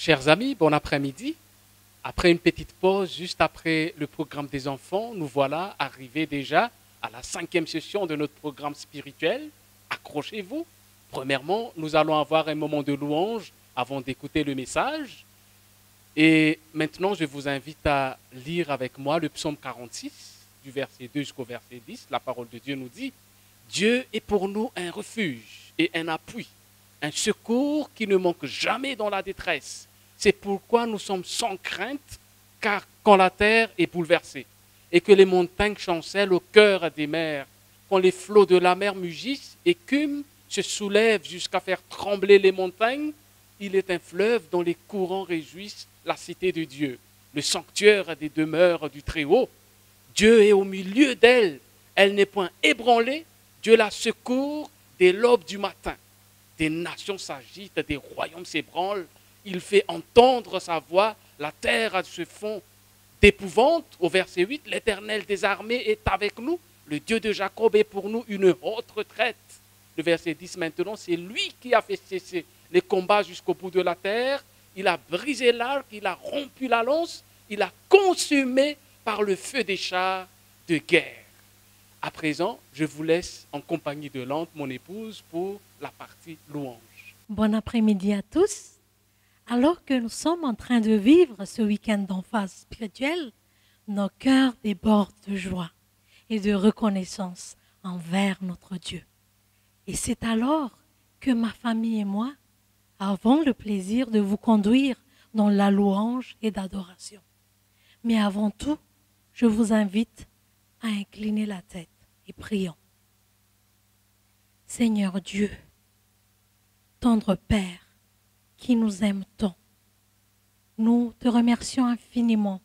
Chers amis, bon après-midi. Après une petite pause, juste après le programme des enfants, nous voilà arrivés déjà à la 5e session de notre programme spirituel. Accrochez-vous. Premièrement, nous allons avoir un moment de louange avant d'écouter le message. Et maintenant, je vous invite à lire avec moi le psaume 46, du verset 2 jusqu'au verset 10. La parole de Dieu nous dit: Dieu est pour nous un refuge et un appui, un secours qui ne manque jamais dans la détresse. C'est pourquoi nous sommes sans crainte, car quand la terre est bouleversée et que les montagnes chancellent au cœur des mers, quand les flots de la mer mugissent, écument, se soulèvent jusqu'à faire trembler les montagnes, il est un fleuve dont les courants réjouissent la cité de Dieu, le sanctuaire des demeures du Très-Haut. Dieu est au milieu d'elle, elle n'est point ébranlée, Dieu la secourt dès l'aube du matin. Des nations s'agitent, des royaumes s'ébranlent, il fait entendre sa voix, la terre se fond d'épouvante. Au verset 8, l'Éternel des armées est avec nous, le Dieu de Jacob est pour nous une haute retraite. Le verset 10 maintenant, c'est lui qui a fait cesser les combats jusqu'au bout de la terre, il a brisé l'arc, il a rompu la lance, il a consumé par le feu des chars de guerre. À présent, je vous laisse en compagnie de Lante, mon épouse, pour la partie louange. Bon après-midi à tous. Alors que nous sommes en train de vivre ce week-end d'emphase spirituelle, nos cœurs débordent de joie et de reconnaissance envers notre Dieu. Et c'est alors que ma famille et moi avons le plaisir de vous conduire dans la louange et d'adoration. Mais avant tout, je vous invite à incliner la tête et prions. Seigneur Dieu, tendre Père, qui nous aime tant, nous te remercions infiniment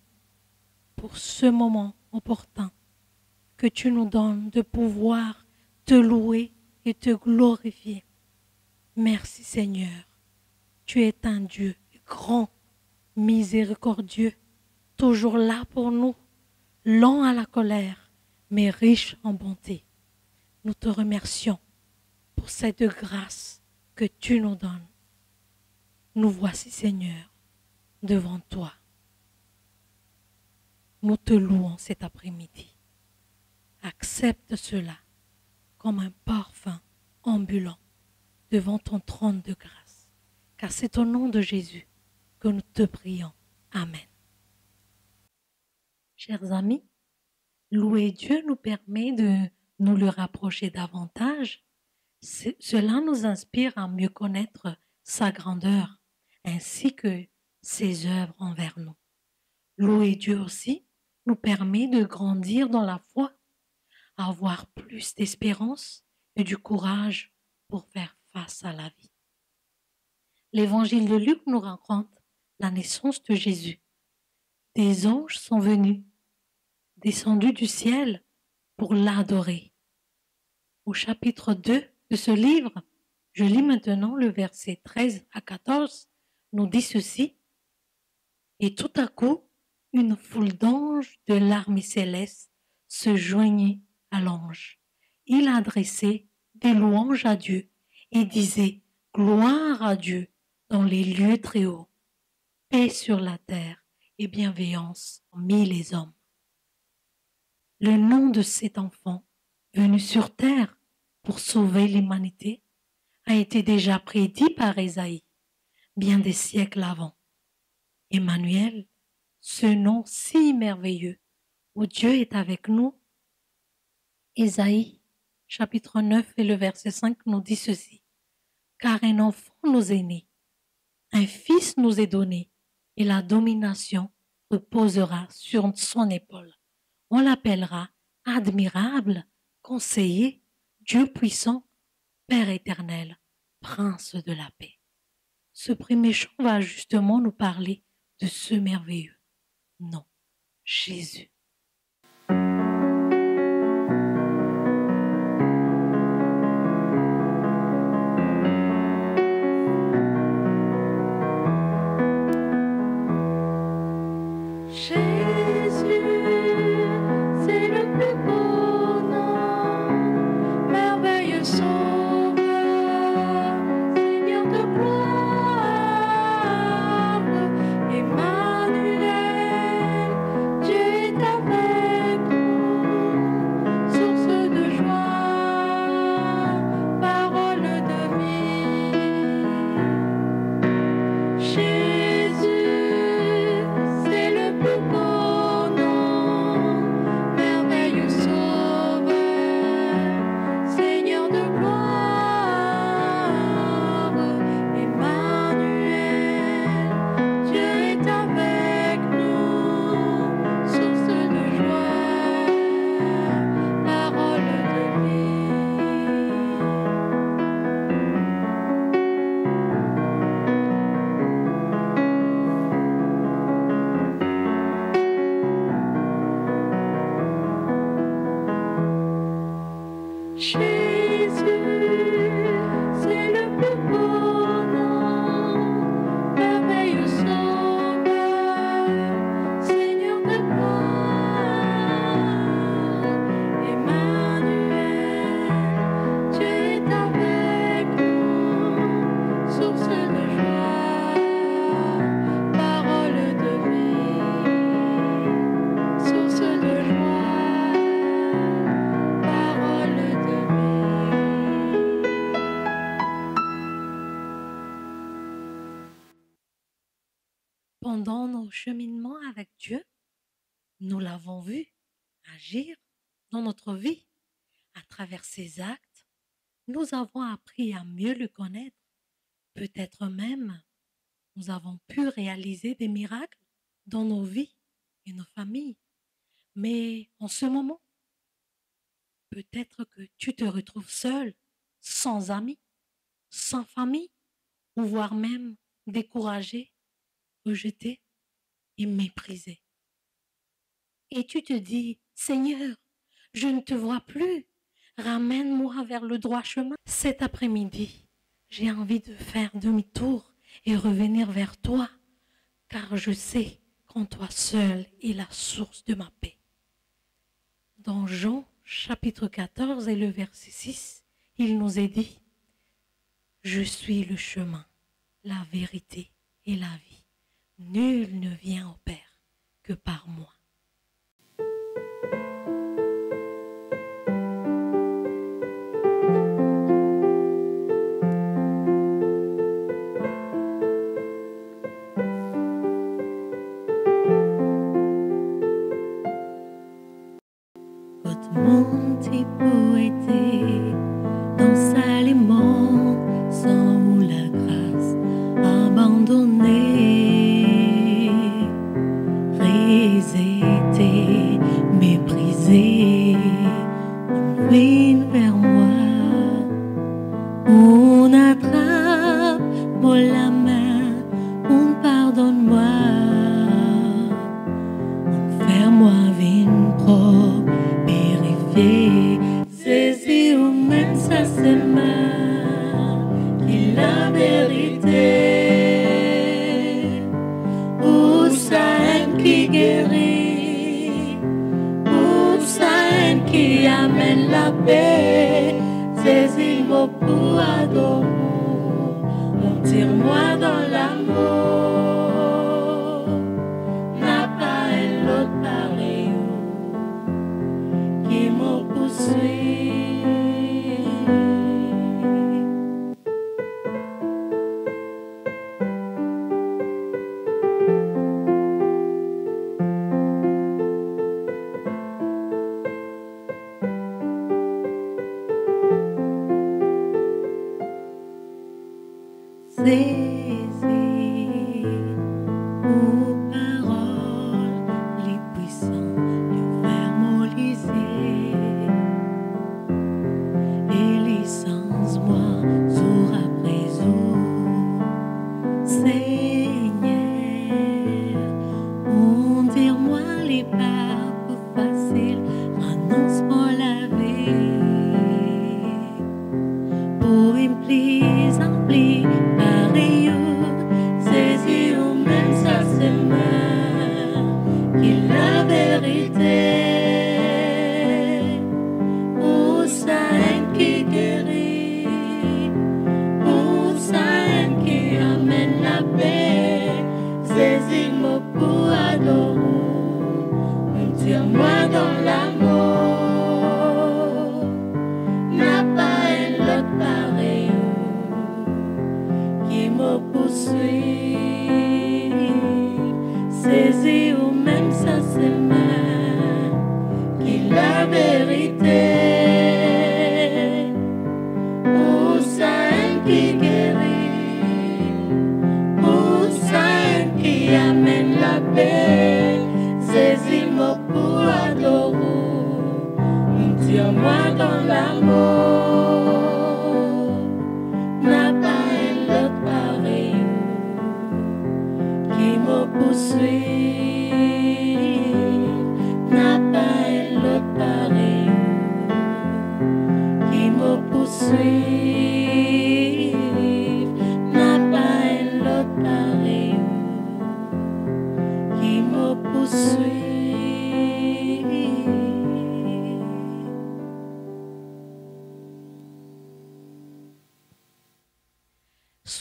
pour ce moment opportun que tu nous donnes de pouvoir te louer et te glorifier. Merci Seigneur, tu es un Dieu grand, miséricordieux, toujours là pour nous, lent à la colère, mais riche en bonté. Nous te remercions pour cette grâce que tu nous donnes. Nous voici, Seigneur, devant toi. Nous te louons cet après-midi. Accepte cela comme un parfum ambulant devant ton trône de grâce, car c'est au nom de Jésus que nous te prions. Amen. Chers amis, louer Dieu nous permet de nous le rapprocher davantage. Cela nous inspire à mieux connaître sa grandeur ainsi que ses œuvres envers nous. Louer Dieu aussi nous permet de grandir dans la foi, avoir plus d'espérance et du courage pour faire face à la vie. L'évangile de Luc nous raconte la naissance de Jésus. Des anges sont venus, descendus du ciel pour l'adorer. Au chapitre 2 de ce livre, je lis maintenant le verset 13 à 14, nous dit ceci: Et tout à coup, une foule d'anges de l'armée céleste se joignit à l'ange. Il adressait des louanges à Dieu et disait: Gloire à Dieu dans les lieux très hauts, paix sur la terre et bienveillance parmi les hommes. Le nom de cet enfant venu sur terre pour sauver l'humanité a été déjà prédit par Ésaïe bien des siècles avant. Emmanuel, ce nom si merveilleux où Dieu est avec nous. Ésaïe, chapitre 9 et le verset 5 nous dit ceci: Car un enfant nous est né, un fils nous est donné, et la domination reposera sur son épaule. On l'appellera admirable, conseiller, Dieu puissant, Père éternel, Prince de la paix. Ce premier chant va justement nous parler de ce merveilleux nom, Jésus. Sauveur, Seigneur de gloire, Jésus, c'est le plus beau nom, merveilleux Sauveur, Seigneur de gloire, Emmanuel, tu es avec nous, source de joie, parole de vie, source de joie, parole de vie. Pendant nos cheminements avec Dieu, nous l'avons vu agir dans notre vie. À travers ses actes, nous avons appris à mieux le connaître. Peut-être même, nous avons pu réaliser des miracles dans nos vies et nos familles. Mais en ce moment, peut-être que tu te retrouves seul, sans amis, sans famille, ou voire même découragé, rejeté et méprisé. Et tu te dis, Seigneur, je ne te vois plus, ramène-moi vers le droit chemin. Cet après-midi, j'ai envie de faire demi-tour et revenir vers toi, car je sais qu'en toi seul est la source de ma paix. Dans Jean chapitre 14 et le verset 6, il nous est dit, je suis le chemin, la vérité et la vie. Nul ne vient au Père que par moi. Votre monte poété dans s'aliment sans la grâce abandonnée, résété, méprisé, on ruine vers moi, on attrape moi la main, on pardonne-moi, on ferme-moi vine propre. Saisi ou même sa semaine, qui la vérité, ou sa haine qui guérit, ou sa haine qui amène la paix. Saisis le mot pour adorer, on tire-moi dans l'amour, n'a pas un autre pareil. Qui me poursuit. Saisis aux paroles les puissants, les fermes au lycée. Et licence-moi jour après jour, Seigneur. On dire-moi les pas plus faciles, renonce-moi la vie. Pour une prise emplie, pareil, saisis ou même sa semaine, qui la vérité. Saisis-moi pour adorer, tire-moi dans l'amour, n'a pas un autre pareil qui me poursuit. Saisis ou même sa semaine, qui la vérité, ou sa haine qui guérit, ou sa haine qui amène la paix. Saisis-moi pour adorer, tire-moi dans l'amour, n'a pas un autre pareil qui me poursuit, n'a pas un autre pareil qui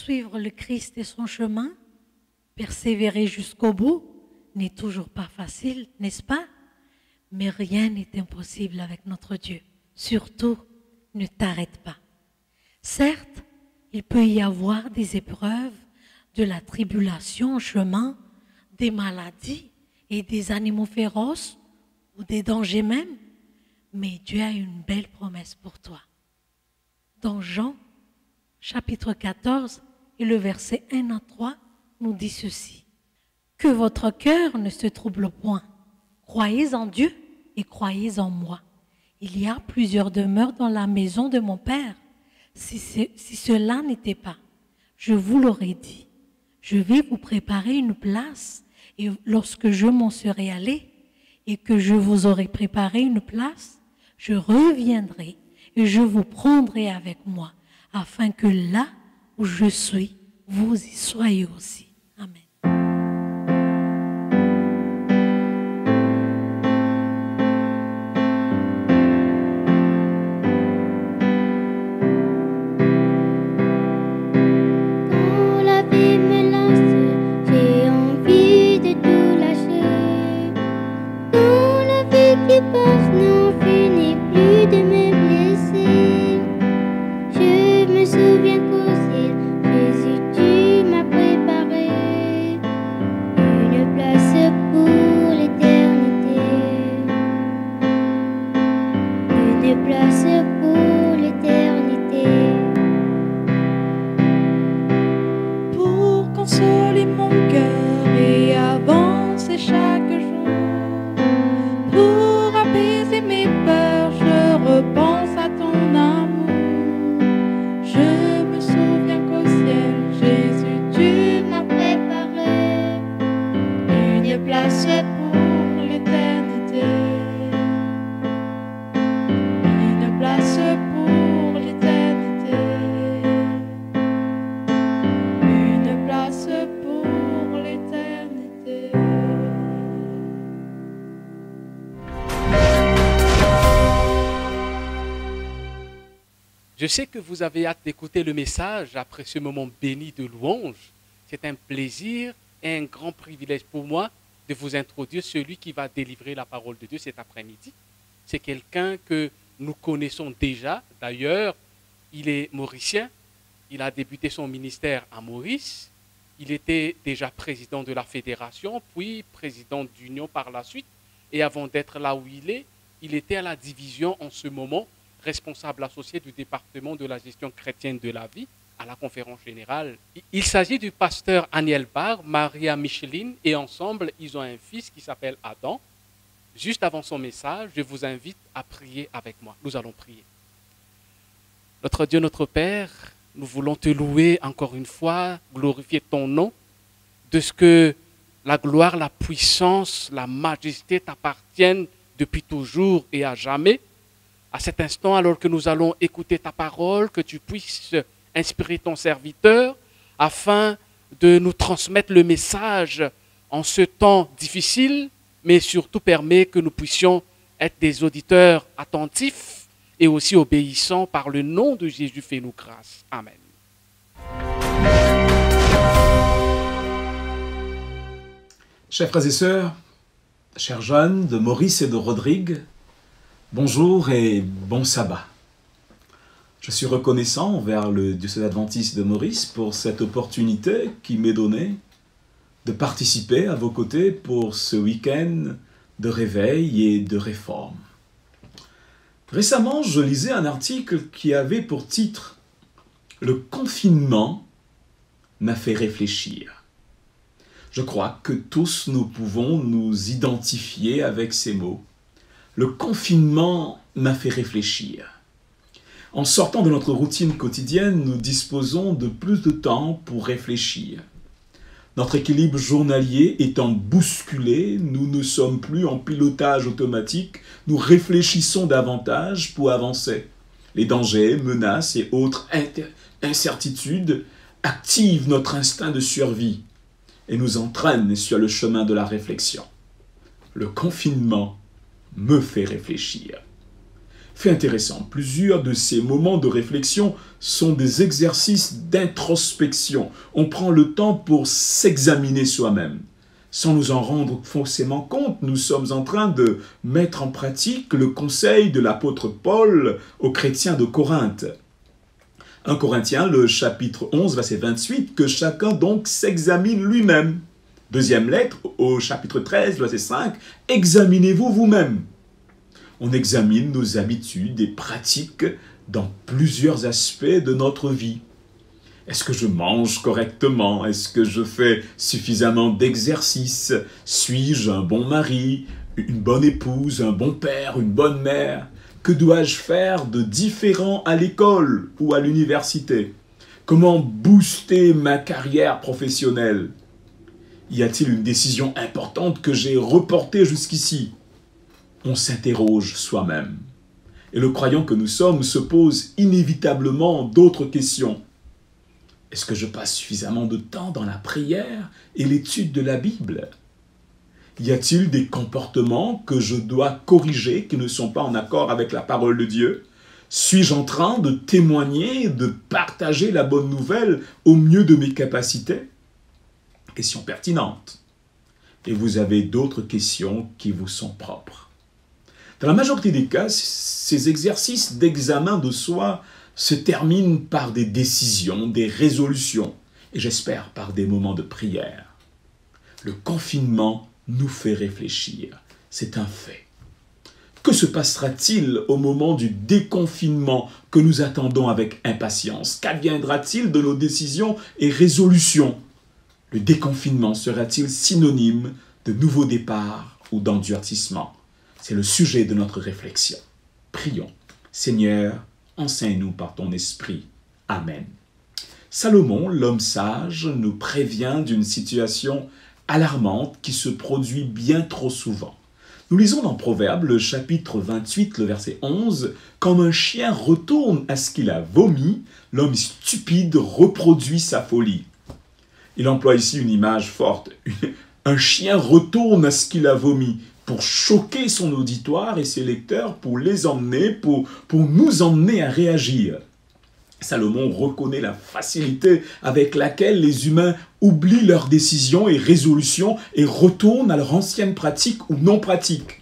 Suivre le Christ et son chemin, persévérer jusqu'au bout, n'est toujours pas facile, n'est-ce pas? Mais rien n'est impossible avec notre Dieu. Surtout, ne t'arrête pas. Certes, il peut y avoir des épreuves, de la tribulation en chemin, des maladies et des animaux féroces ou des dangers même, mais Dieu a une belle promesse pour toi. Dans Jean, chapitre 14 et le verset 1 à 3, nous dit ceci. Que votre cœur ne se trouble point. Croyez en Dieu et croyez en moi. Il y a plusieurs demeures dans la maison de mon Père. Si cela n'était pas, je vous l'aurais dit. Je vais vous préparer une place et lorsque je m'en serai allé et que je vous aurai préparé une place, je reviendrai et je vous prendrai avec moi afin que là où je suis, vous y soyez aussi. Amen. Je sais que vous avez hâte d'écouter le message après ce moment béni de louange. C'est un plaisir et un grand privilège pour moi de vous introduire celui qui va délivrer la parole de Dieu cet après-midi. C'est quelqu'un que nous connaissons déjà. D'ailleurs, il est mauricien. Il a débuté son ministère à Maurice. Il était déjà président de la fédération, puis président d'Union par la suite. Et avant d'être là où il était à la division en ce moment, responsable associé du département de la gestion chrétienne de la vie à la conférence générale. Il s'agit du pasteur Aniel Barr, Maria Micheline, et ensemble, ils ont un fils qui s'appelle Adam. Juste avant son message, je vous invite à prier avec moi. Nous allons prier. Notre Dieu, notre Père, nous voulons te louer encore une fois, glorifier ton nom, de ce que la gloire, la puissance, la majesté t'appartiennent depuis toujours et à jamais. À cet instant, alors que nous allons écouter ta parole, que tu puisses inspirer ton serviteur afin de nous transmettre le message en ce temps difficile, mais surtout permet que nous puissions être des auditeurs attentifs et aussi obéissants par le nom de Jésus. Fais-nous grâce. Amen. Chers frères et sœurs, chers jeunes de Maurice et de Rodrigue, bonjour et bon sabbat. Je suis reconnaissant envers le diocèse adventiste de Maurice pour cette opportunité qui m'est donnée de participer à vos côtés pour ce week-end de réveil et de réforme. Récemment, je lisais un article qui avait pour titre « Le confinement m'a fait réfléchir ». Je crois que tous nous pouvons nous identifier avec ces mots. Le confinement m'a fait réfléchir. En sortant de notre routine quotidienne, nous disposons de plus de temps pour réfléchir. Notre équilibre journalier étant bousculé, nous ne sommes plus en pilotage automatique, nous réfléchissons davantage pour avancer. Les dangers, menaces et autres incertitudes activent notre instinct de survie et nous entraînent sur le chemin de la réflexion. Le confinement me fait réfléchir. Fait intéressant, plusieurs de ces moments de réflexion sont des exercices d'introspection. On prend le temps pour s'examiner soi-même. Sans nous en rendre forcément compte, nous sommes en train de mettre en pratique le conseil de l'apôtre Paul aux chrétiens de Corinthe. 1 Corinthiens, le chapitre 11, verset 28, que chacun donc s'examine lui-même. Deuxième lettre, au chapitre 13, verset 5, examinez-vous vous-même. On examine nos habitudes et pratiques dans plusieurs aspects de notre vie. Est-ce que je mange correctement? Est-ce que je fais suffisamment d'exercice? Suis-je un bon mari, une bonne épouse, un bon père, une bonne mère? Que dois-je faire de différent à l'école ou à l'université? Comment booster ma carrière professionnelle? Y a-t-il une décision importante que j'ai reportée jusqu'ici? On s'interroge soi-même. Et le croyant que nous sommes se pose inévitablement d'autres questions. Est-ce que je passe suffisamment de temps dans la prière et l'étude de la Bible? Y a-t-il des comportements que je dois corriger qui ne sont pas en accord avec la parole de Dieu? Suis-je en train de témoigner, de partager la bonne nouvelle au mieux de mes capacités? Question pertinente. Et vous avez d'autres questions qui vous sont propres. Dans la majorité des cas, ces exercices d'examen de soi se terminent par des décisions, des résolutions, et j'espère par des moments de prière. Le confinement nous fait réfléchir, c'est un fait. Que se passera-t-il au moment du déconfinement que nous attendons avec impatience? Qu'adviendra-t-il de nos décisions et résolutions? Le déconfinement sera-t-il synonyme de nouveau départ ou d'endurcissement? C'est le sujet de notre réflexion. Prions. Seigneur, enseigne-nous par ton esprit. Amen. Salomon, l'homme sage, nous prévient d'une situation alarmante qui se produit bien trop souvent. Nous lisons dans Proverbes, le chapitre 28, le verset 11, « Comme un chien retourne à ce qu'il a vomi, l'homme stupide reproduit sa folie. » Il emploie ici une image forte. Un chien retourne à ce qu'il a vomi pour choquer son auditoire et ses lecteurs, pour les emmener, pour nous emmener à réagir. Salomon reconnaît la facilité avec laquelle les humains oublient leurs décisions et résolutions et retournent à leur ancienne pratique ou non-pratique.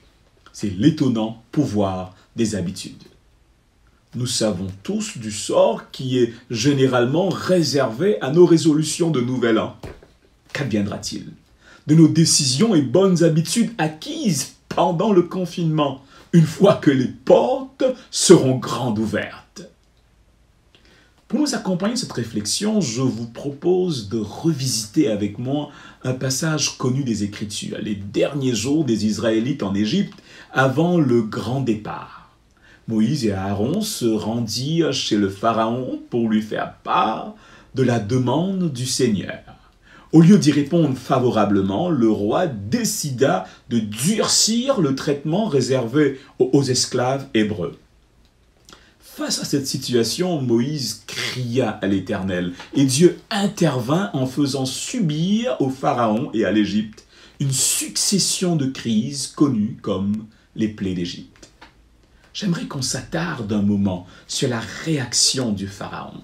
C'est l'étonnant pouvoir des habitudes. Nous savons tous du sort qui est généralement réservé à nos résolutions de nouvel an. Qu'adviendra-t-il de nos décisions et bonnes habitudes acquises pendant le confinement, une fois que les portes seront grandes ouvertes? Pour nous accompagner cette réflexion, je vous propose de revisiter avec moi un passage connu des Écritures, les derniers jours des Israélites en Égypte avant le grand départ. Moïse et Aaron se rendirent chez le Pharaon pour lui faire part de la demande du Seigneur. Au lieu d'y répondre favorablement, le roi décida de durcir le traitement réservé aux esclaves hébreux. Face à cette situation, Moïse cria à l'Éternel et Dieu intervint en faisant subir au Pharaon et à l'Égypte une succession de crises connues comme les plaies d'Égypte. J'aimerais qu'on s'attarde un moment sur la réaction du Pharaon.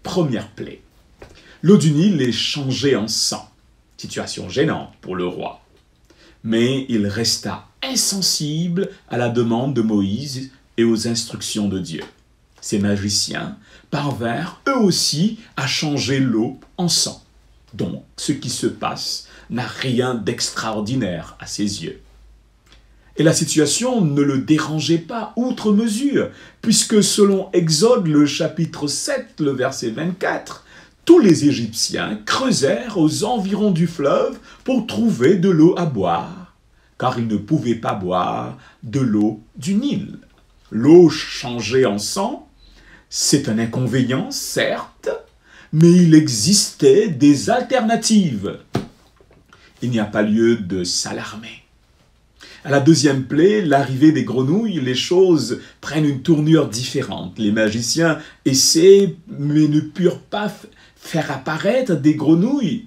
Première plaie. L'eau du Nil est changée en sang. Situation gênante pour le roi. Mais il resta insensible à la demande de Moïse et aux instructions de Dieu. Ces magiciens parvinrent eux aussi à changer l'eau en sang. Donc, ce qui se passe n'a rien d'extraordinaire à ses yeux. Et la situation ne le dérangeait pas outre mesure, puisque selon Exode, le chapitre 7, le verset 24, tous les Égyptiens creusèrent aux environs du fleuve pour trouver de l'eau à boire, car ils ne pouvaient pas boire de l'eau du Nil. L'eau changée en sang, c'est un inconvénient, certes, mais il existait des alternatives. Il n'y a pas lieu de s'alarmer. À la deuxième plaie, l'arrivée des grenouilles, les choses prennent une tournure différente. Les magiciens essaient, mais ne purent pas faire apparaître des grenouilles.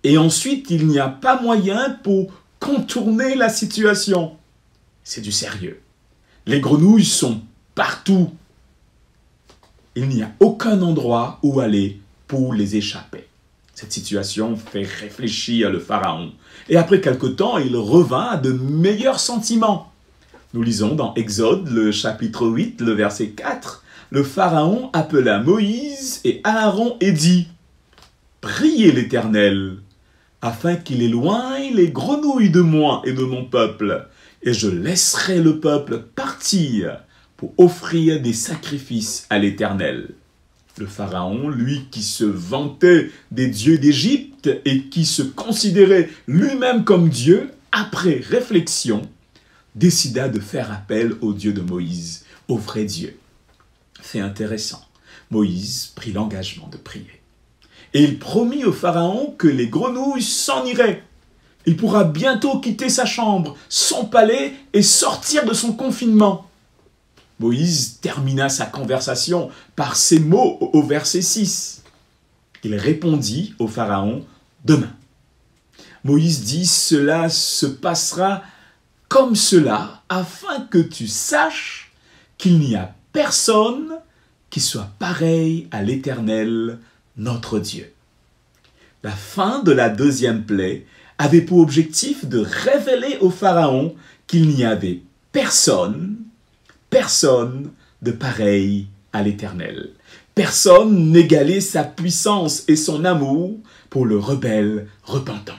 Et ensuite, il n'y a pas moyen pour contourner la situation. C'est du sérieux. Les grenouilles sont partout. Il n'y a aucun endroit où aller pour les échapper. Cette situation fait réfléchir le Pharaon. Et après quelque temps, il revint à de meilleurs sentiments. Nous lisons dans Exode, le chapitre 8, le verset 4. Le Pharaon appela Moïse et Aaron et dit « Priez l'Éternel, afin qu'il éloigne les grenouilles de moi et de mon peuple, et je laisserai le peuple partir pour offrir des sacrifices à l'Éternel. » Le Pharaon, lui qui se vantait des dieux d'Égypte et qui se considérait lui-même comme Dieu, après réflexion, décida de faire appel au Dieu de Moïse, au vrai Dieu. C'est intéressant. Moïse prit l'engagement de prier. Et il promit au Pharaon que les grenouilles s'en iraient. Il pourra bientôt quitter sa chambre, son palais et sortir de son confinement. Moïse termina sa conversation par ces mots au verset 6. Il répondit au Pharaon « Demain ». Moïse dit « Cela se passera comme cela, afin que tu saches qu'il n'y a personne qui soit pareil à l'Éternel, notre Dieu. » La fin de la deuxième plaie avait pour objectif de révéler au Pharaon qu'il n'y avait personne de pareil à l'Éternel. Personne n'égalait sa puissance et son amour pour le rebelle repentant.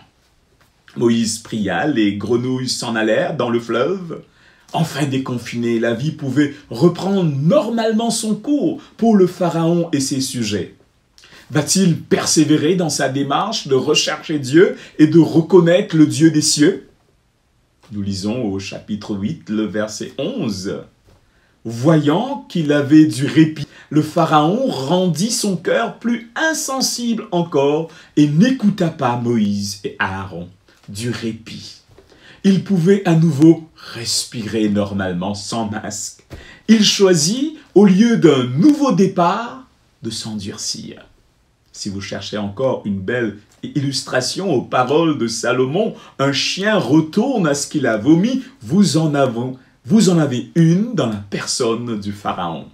Moïse pria, les grenouilles s'en allèrent dans le fleuve. Enfin déconfiné, la vie pouvait reprendre normalement son cours pour le Pharaon et ses sujets. Va-t-il persévérer dans sa démarche de rechercher Dieu et de reconnaître le Dieu des cieux? Nous lisons au chapitre 8, le verset 11. Voyant qu'il avait du répit, le Pharaon rendit son cœur plus insensible encore et n'écouta pas Moïse et Aaron. Du répit. Il pouvait à nouveau respirer normalement sans masque. Il choisit, au lieu d'un nouveau départ, de s'endurcir. Si vous cherchez encore une belle illustration aux paroles de Salomon, un chien retourne à ce qu'il a vomi, vous en avez une dans la personne du Pharaon.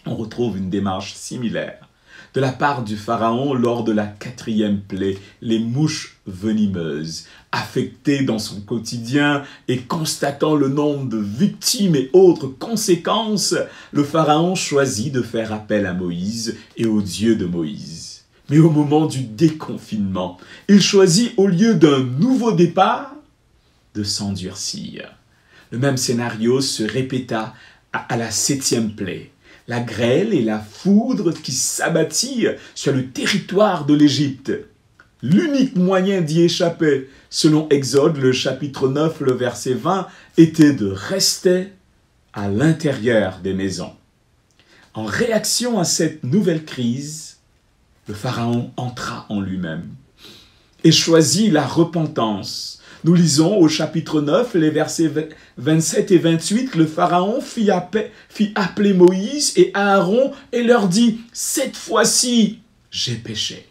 On retrouve une démarche similaire de la part du Pharaon lors de la 4e plaie, les mouches venimeuses. Affecté dans son quotidien et constatant le nombre de victimes et autres conséquences, le Pharaon choisit de faire appel à Moïse et au Dieu de Moïse. Mais au moment du déconfinement, il choisit, au lieu d'un nouveau départ, de s'endurcir. Le même scénario se répéta à la 7e plaie. La grêle et la foudre qui s'abattirent sur le territoire de l'Égypte. L'unique moyen d'y échapper, selon Exode, le chapitre 9, le verset 20, était de rester à l'intérieur des maisons. En réaction à cette nouvelle crise, le Pharaon entra en lui-même et choisit la repentance. Nous lisons au chapitre 9, les versets 27 et 28, le Pharaon fit appeler Moïse et Aaron et leur dit « Cette fois-ci, j'ai péché.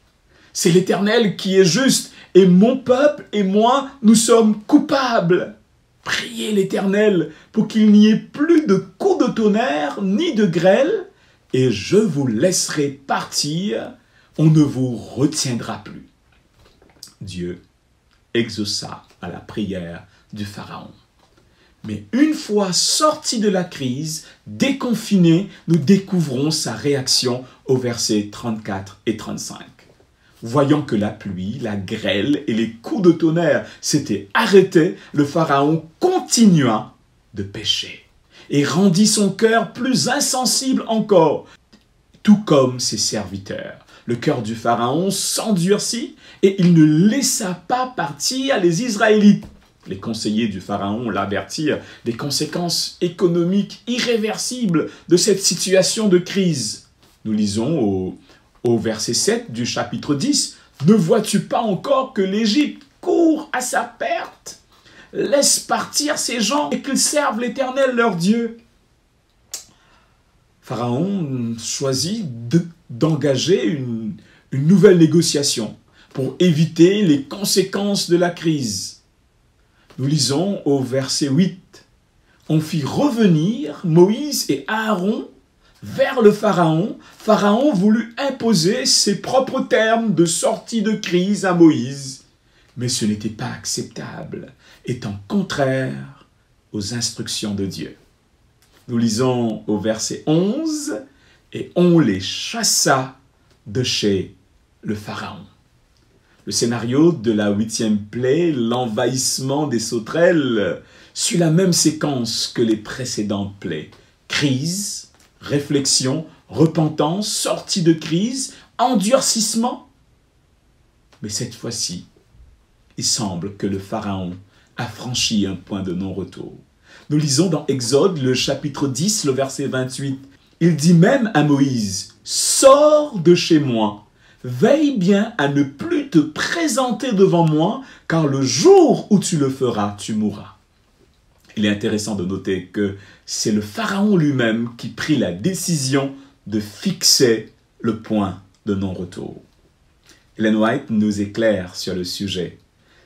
C'est l'Éternel qui est juste, et mon peuple et moi, nous sommes coupables. Priez l'Éternel pour qu'il n'y ait plus de coups de tonnerre ni de grêle, et je vous laisserai partir, on ne vous retiendra plus. » Dieu exauça à la prière du Pharaon. Mais une fois sorti de la crise, déconfiné, nous découvrons sa réaction aux versets 34 et 35. Voyant que la pluie, la grêle et les coups de tonnerre s'étaient arrêtés, le Pharaon continua de pécher et rendit son cœur plus insensible encore, tout comme ses serviteurs. Le cœur du Pharaon s'endurcit et il ne laissa pas partir les Israélites. Les conseillers du Pharaon l'avertirent des conséquences économiques irréversibles de cette situation de crise. Nous lisons au verset 7 du chapitre 10, « Ne vois-tu pas encore que l'Égypte court à sa perte? Laisse partir ces gens et qu'ils servent l'Éternel leur Dieu. » Pharaon choisit d'engager une nouvelle négociation pour éviter les conséquences de la crise. Nous lisons au verset 8. on fit revenir Moïse et Aaron vers le Pharaon. Pharaon voulut imposer ses propres termes de sortie de crise à Moïse, mais ce n'était pas acceptable, étant contraire aux instructions de Dieu. Nous lisons au verset 11, « Et on les chassa de chez le Pharaon ». Le scénario de la 8e plaie, l'envahissement des sauterelles, suit la même séquence que les précédentes plaies. Crise, réflexion, repentance, sortie de crise, endurcissement. Mais cette fois-ci, il semble que le Pharaon a franchi un point de non-retour. Nous lisons dans Exode, le chapitre 10, le verset 28. Il dit même à Moïse, « Sors de chez moi, veille bien à ne plus te présenter devant moi, car le jour où tu le feras, tu mourras. » Il est intéressant de noter que c'est le Pharaon lui-même qui prit la décision de fixer le point de non-retour. Ellen White nous éclaire sur le sujet.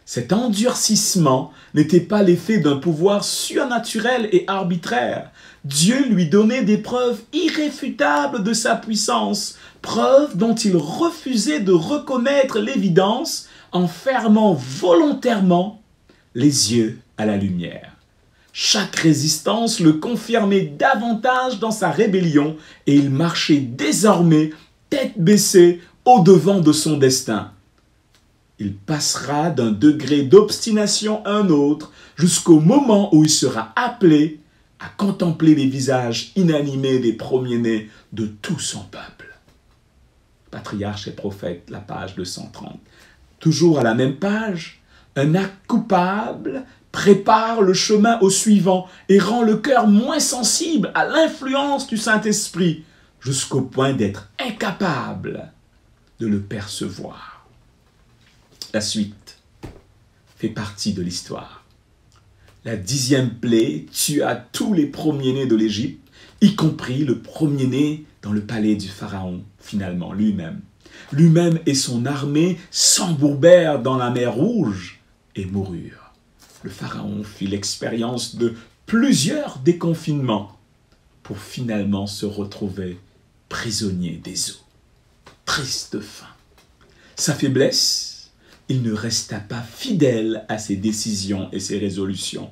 Cet endurcissement n'était pas l'effet d'un pouvoir surnaturel et arbitraire. Dieu lui donnait des preuves irréfutables de sa puissance, preuves dont il refusait de reconnaître l'évidence en fermant volontairement les yeux à la lumière. Chaque résistance le confirmait davantage dans sa rébellion et il marchait désormais tête baissée au-devant de son destin. Il passera d'un degré d'obstination à un autre jusqu'au moment où il sera appelé à contempler les visages inanimés des premiers-nés de tout son peuple. Patriarches et prophètes, la page 230. Toujours à la même page, un acte coupable prépare le chemin au suivant et rend le cœur moins sensible à l'influence du Saint-Esprit jusqu'au point d'être incapable de le percevoir. La suite fait partie de l'histoire. La 10e plaie tua tous les premiers-nés de l'Égypte, y compris le premier-né dans le palais du Pharaon, finalement, lui-même. Lui-même et son armée s'embourbèrent dans la mer Rouge et moururent. Le Pharaon fit l'expérience de plusieurs déconfinements pour finalement se retrouver prisonnier des eaux. Triste fin. Sa faiblesse, il ne resta pas fidèle à ses décisions et ses résolutions.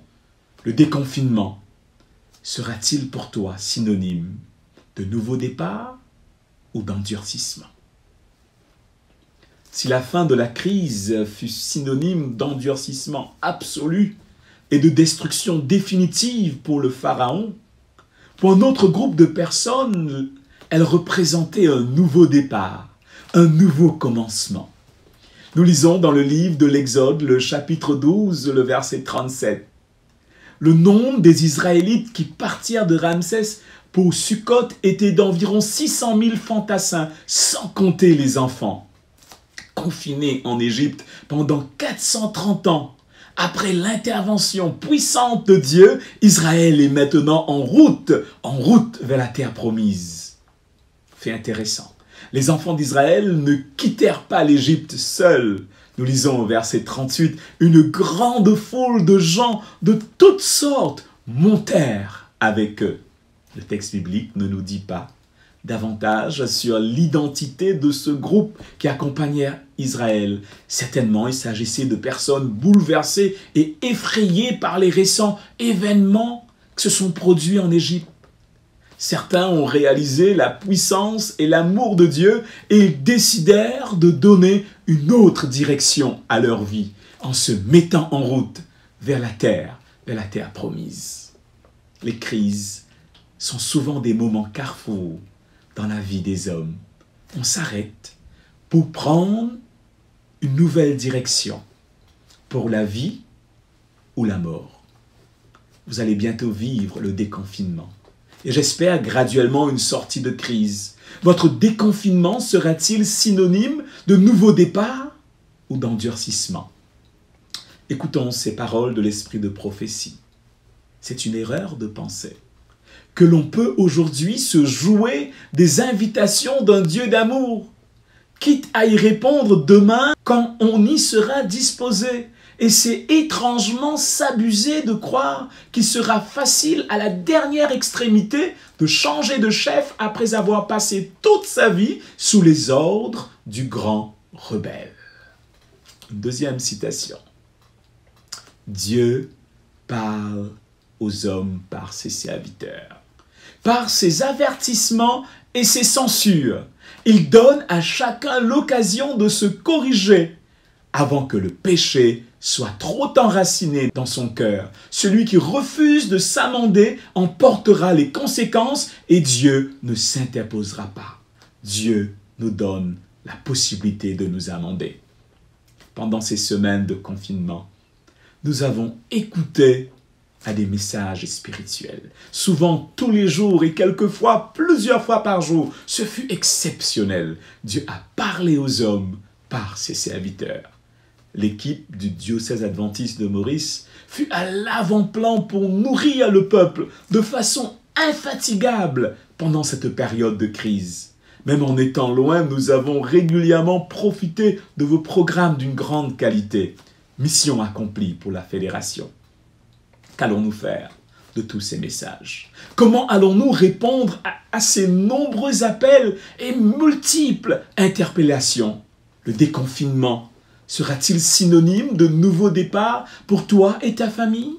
Le déconfinement sera-t-il pour toi synonyme de nouveau départ ou d'endurcissement? Si la fin de la crise fut synonyme d'endurcissement absolu et de destruction définitive pour le Pharaon, pour un autre groupe de personnes, elle représentait un nouveau départ, un nouveau commencement. Nous lisons dans le livre de l'Exode, le chapitre 12, le verset 37. Le nombre des Israélites qui partirent de Ramsès pour Sukkot était d'environ 600 000 fantassins, sans compter les enfants. Confinés en Égypte pendant 430 ans, après l'intervention puissante de Dieu, Israël est maintenant en route vers la terre promise. Fait intéressant. Les enfants d'Israël ne quittèrent pas l'Égypte seuls. Nous lisons au verset 38, « Une grande foule de gens de toutes sortes montèrent avec eux. » Le texte biblique ne nous dit pas davantage sur l'identité de ce groupe qui accompagnait Israël. Certainement, il s'agissait de personnes bouleversées et effrayées par les récents événements qui se sont produits en Égypte. Certains ont réalisé la puissance et l'amour de Dieu et ils décidèrent de donner une autre direction à leur vie en se mettant en route vers la terre promise. Les crises sont souvent des moments carrefours dans la vie des hommes. On s'arrête pour prendre une nouvelle direction pour la vie ou la mort. Vous allez bientôt vivre le déconfinement. Et j'espère graduellement une sortie de crise. Votre déconfinement sera-t-il synonyme de nouveau départ ou d'endurcissement? Écoutons ces paroles de l'esprit de prophétie. C'est une erreur de penser que l'on peut aujourd'hui se jouer des invitations d'un Dieu d'amour, quitte à y répondre demain quand on y sera disposé, Et c'est étrangement s'abuser de croire qu'il sera facile à la dernière extrémité de changer de chef après avoir passé toute sa vie sous les ordres du grand rebelle. Deuxième citation. Dieu parle aux hommes par ses serviteurs. Par ses avertissements et ses censures, il donne à chacun l'occasion de se corriger avant que le péché soit trop enraciné dans son cœur. Celui qui refuse de s'amender en portera les conséquences et Dieu ne s'interposera pas. Dieu nous donne la possibilité de nous amender. Pendant ces semaines de confinement, nous avons écouté à des messages spirituels, souvent tous les jours et quelquefois plusieurs fois par jour. Ce fut exceptionnel. Dieu a parlé aux hommes par ses serviteurs. L'équipe du diocèse adventiste de Maurice fut à l'avant-plan pour nourrir le peuple de façon infatigable pendant cette période de crise. Même en étant loin, nous avons régulièrement profité de vos programmes d'une grande qualité. Mission accomplie pour la fédération. Qu'allons-nous faire de tous ces messages? Comment allons-nous répondre à ces nombreux appels et multiples interpellations? Le déconfinement sera-t-il synonyme de nouveau départ pour toi et ta famille?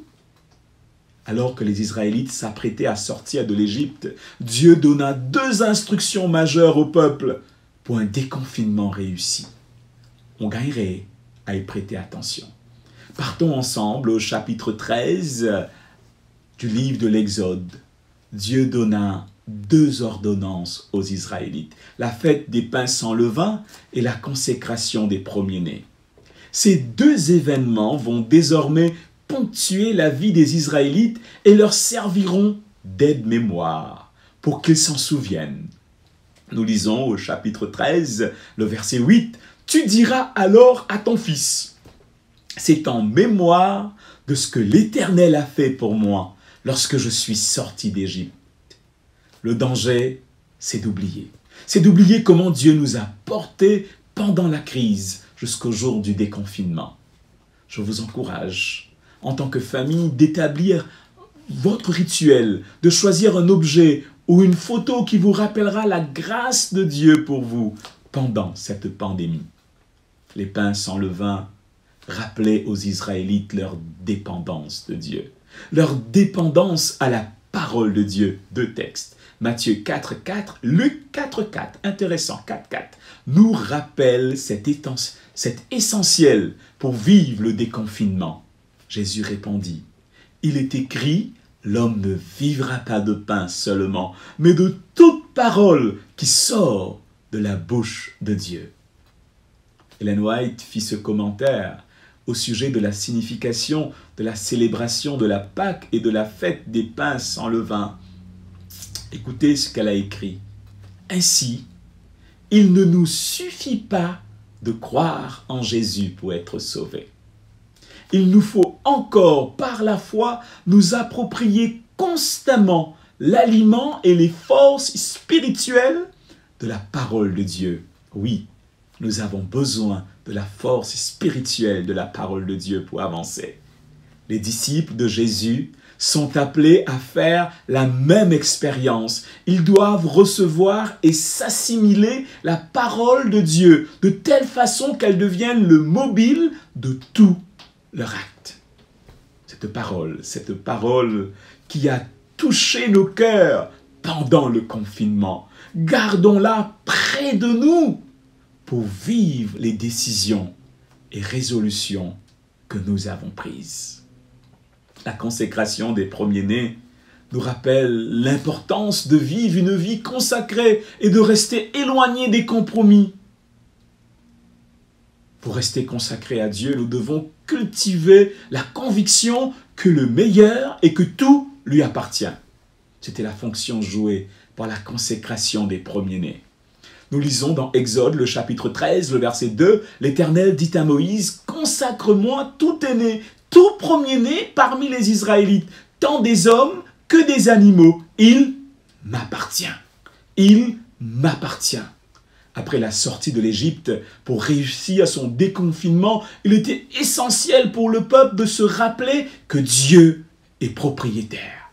Alors que les Israélites s'apprêtaient à sortir de l'Égypte, Dieu donna 2 instructions majeures au peuple pour un déconfinement réussi. On gagnerait à y prêter attention. Partons ensemble au chapitre 13 du livre de l'Exode. Dieu donna 2 ordonnances aux Israélites, la fête des pains sans levain et la consécration des premiers-nés. Ces 2 événements vont désormais ponctuer la vie des Israélites et leur serviront d'aide-mémoire pour qu'ils s'en souviennent. Nous lisons au chapitre 13, le verset 8, « Tu diras alors à ton fils, c'est en mémoire de ce que l'Éternel a fait pour moi lorsque je suis sorti d'Égypte. » Le danger, c'est d'oublier. C'est d'oublier comment Dieu nous a portés pendant la crise jusqu'au jour du déconfinement. Je vous encourage, en tant que famille, d'établir votre rituel, de choisir un objet ou une photo qui vous rappellera la grâce de Dieu pour vous pendant cette pandémie. Les pains sans levain rappelaient aux Israélites leur dépendance de Dieu, leur dépendance à la parole de Dieu. 2 textes, Matthieu 4,4, Luc 4,4, intéressant, 4,4, nous rappelle cet essentiel pour vivre le déconfinement. Jésus répondit, « Il est écrit, l'homme ne vivra pas de pain seulement, mais de toute parole qui sort de la bouche de Dieu. » Ellen White fit ce commentaire au sujet de la signification de la célébration de la Pâque et de la fête des pains sans levain. Écoutez ce qu'elle a écrit. « Ainsi, il ne nous suffit pas de croire en Jésus pour être sauvés. Il nous faut encore, par la foi, nous approprier constamment l'aliment et les forces spirituelles de la parole de Dieu. Oui, nous avons besoin de la force spirituelle de la parole de Dieu pour avancer. Les disciples de Jésus sont appelés à faire la même expérience. Ils doivent recevoir et s'assimiler la parole de Dieu de telle façon qu'elle devienne le mobile de tout leur acte. Cette parole qui a touché nos cœurs pendant le confinement, gardons-la près de nous pour vivre les décisions et résolutions que nous avons prises. La consécration des premiers-nés nous rappelle l'importance de vivre une vie consacrée et de rester éloigné des compromis. Pour rester consacrés à Dieu, nous devons cultiver la conviction que le meilleur et que tout lui appartient. C'était la fonction jouée par la consécration des premiers-nés. Nous lisons dans Exode, le chapitre 13, le verset 2, « L'Éternel dit à Moïse, « Consacre-moi tout aîné, tout premier-né parmi les Israélites, tant des hommes que des animaux. Il m'appartient. Il m'appartient. » après la sortie de l'Égypte, pour réussir son déconfinement, il était essentiel pour le peuple de se rappeler que Dieu est propriétaire.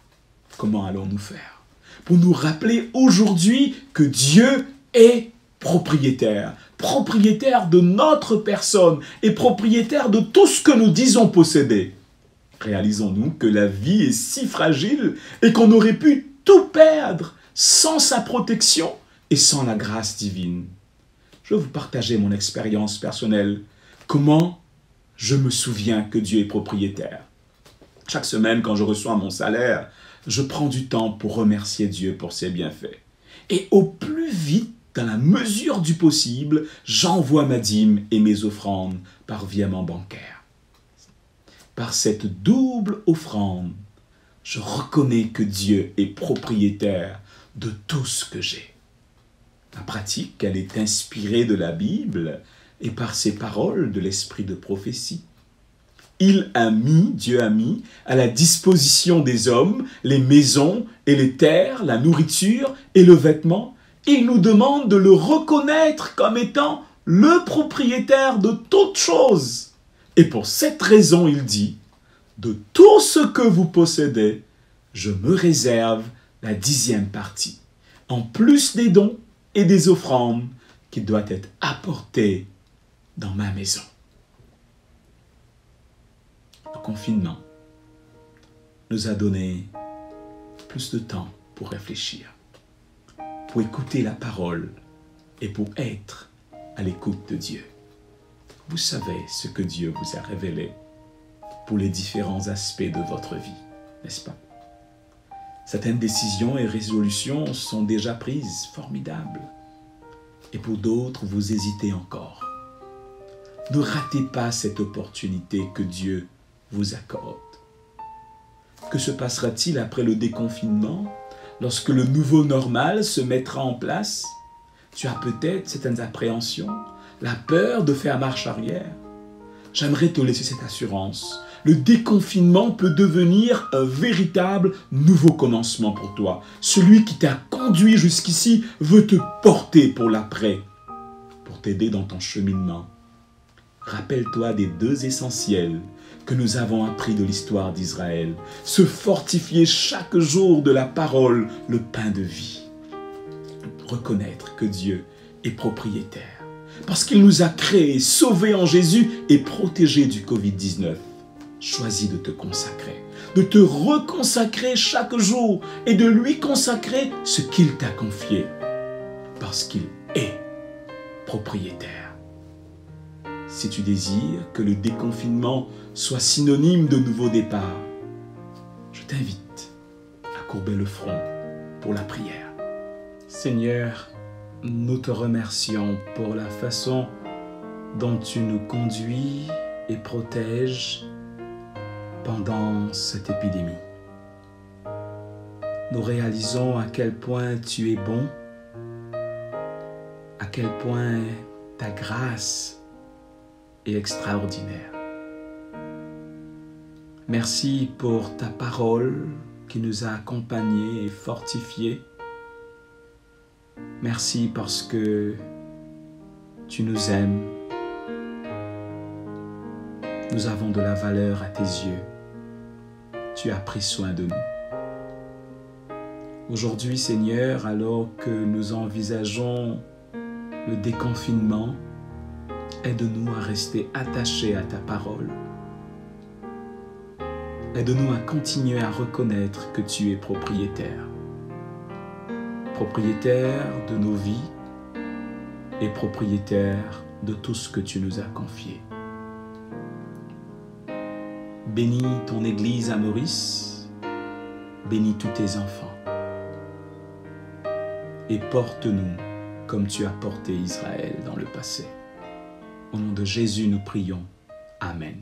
Comment allons-nous faire pour nous rappeler aujourd'hui que Dieu est propriétaire, propriétaire de notre personne et propriétaire de tout ce que nous disons posséder? Réalisons-nous que la vie est si fragile et qu'on aurait pu tout perdre sans sa protection et sans la grâce divine. Je vais vous partager mon expérience personnelle. Comment je me souviens que Dieu est propriétaire. Chaque semaine, quand je reçois mon salaire, je prends du temps pour remercier Dieu pour ses bienfaits. Et au plus vite, dans la mesure du possible, j'envoie ma dîme et mes offrandes par virement bancaire. Par cette double offrande, je reconnais que Dieu est propriétaire de tout ce que j'ai. Ma pratique, elle est inspirée de la Bible et par ces paroles de l'esprit de prophétie. Dieu a mis à la disposition des hommes les maisons et les terres, la nourriture et le vêtement. Il nous demande de le reconnaître comme étant le propriétaire de toutes choses. Et pour cette raison, il dit, de tout ce que vous possédez, je me réserve la 10e partie, en plus des dons et des offrandes qui doivent être apportées dans ma maison. Le confinement nous a donné plus de temps pour réfléchir, pour écouter la parole et pour être à l'écoute de Dieu. Vous savez ce que Dieu vous a révélé pour les différents aspects de votre vie, n'est-ce pas? Certaines décisions et résolutions sont déjà prises, formidables. Et pour d'autres, vous hésitez encore. Ne ratez pas cette opportunité que Dieu vous accorde. Que se passera-t-il après le déconfinement, lorsque le nouveau normal se mettra en place? Tu as peut-être certaines appréhensions, la peur de faire marche arrière. J'aimerais te laisser cette assurance. Le déconfinement peut devenir un véritable nouveau commencement pour toi. Celui qui t'a conduit jusqu'ici veut te porter pour l'après, pour t'aider dans ton cheminement. Rappelle-toi des 2 essentiels que nous avons appris de l'histoire d'Israël. Se fortifier chaque jour de la parole, le pain de vie. Reconnaître que Dieu est propriétaire. Parce qu'il nous a créés, sauvés en Jésus et protégés du Covid-19. Choisis de te consacrer, de te reconsacrer chaque jour et de lui consacrer ce qu'il t'a confié. Parce qu'il est propriétaire. Si tu désires que le déconfinement soit synonyme de nouveau départ, je t'invite à courber le front pour la prière. Seigneur, nous te remercions pour la façon dont tu nous conduis et protèges pendant cette épidémie. Nous réalisons à quel point tu es bon, à quel point ta grâce est extraordinaire. Merci pour ta parole qui nous a accompagnés et fortifiés. Merci parce que tu nous aimes. Nous avons de la valeur à tes yeux. Tu as pris soin de nous. Aujourd'hui, Seigneur, alors que nous envisageons le déconfinement, aide-nous à rester attachés à ta parole. Aide-nous à continuer à reconnaître que tu es propriétaire. Propriétaire de nos vies et propriétaire de tout ce que tu nous as confié. Bénis ton Église à Maurice, bénis tous tes enfants et porte-nous comme tu as porté Israël dans le passé. Au nom de Jésus, nous prions. Amen.